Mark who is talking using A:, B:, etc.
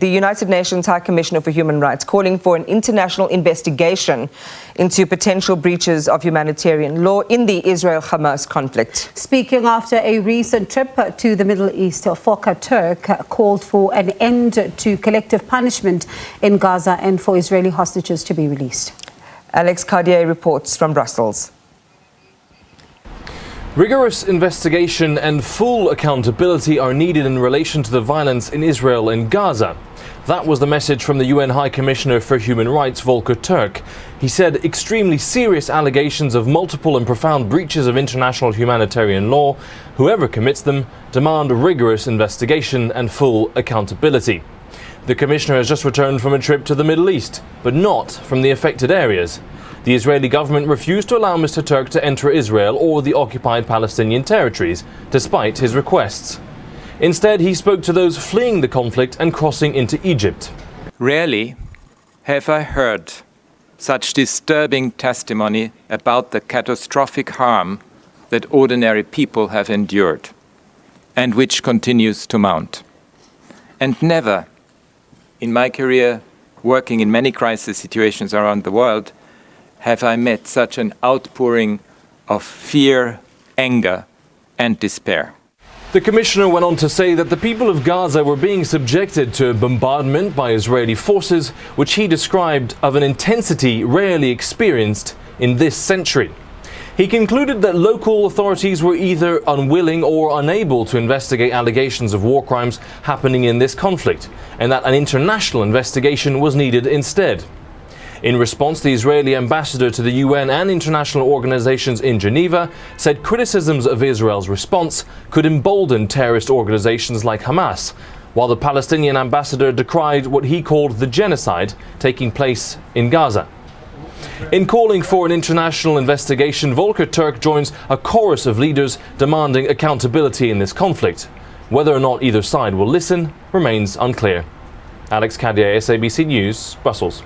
A: The United Nations High Commissioner for Human Rights calling for an international investigation into potential breaches of humanitarian law in the Israel-Hamas conflict.
B: Speaking after a recent trip to the Middle East, Volker Turk called for an end to collective punishment in Gaza and for Israeli hostages to be released.
A: Cadier reports from Brussels.
C: Rigorous investigation and full accountability are needed in relation to the violence in Israel and Gaza. That was the message from the UN High Commissioner for Human Rights, Volker Turk. He said extremely serious allegations of multiple and profound breaches of international humanitarian law, whoever commits them, demand rigorous investigation and full accountability. The Commissioner has just returned from a trip to the Middle East, but not from the affected areas. The Israeli government refused to allow Mr. Turk to enter Israel or the occupied Palestinian territories, despite his requests. Instead, he spoke to those fleeing the conflict and crossing into Egypt.
D: Rarely have I heard such disturbing testimony about the catastrophic harm that ordinary people have endured, and which continues to mount. And never, in my career, working in many crisis situations around the world, have I met such an outpouring of fear, anger, and despair.
C: The Commissioner went on to say that the people of Gaza were being subjected to a bombardment by Israeli forces, which he described of an intensity rarely experienced in this century. He concluded that local authorities were either unwilling or unable to investigate allegations of war crimes happening in this conflict, and that an international investigation was needed instead. In response, the Israeli ambassador to the UN and international organizations in Geneva said criticisms of Israel's response could embolden terrorist organizations like Hamas, while the Palestinian ambassador decried what he called the genocide taking place in Gaza. In calling for an international investigation, Volker Turk joins a chorus of leaders demanding accountability in this conflict. Whether or not either side will listen remains unclear. Cadier, SABC News, Brussels.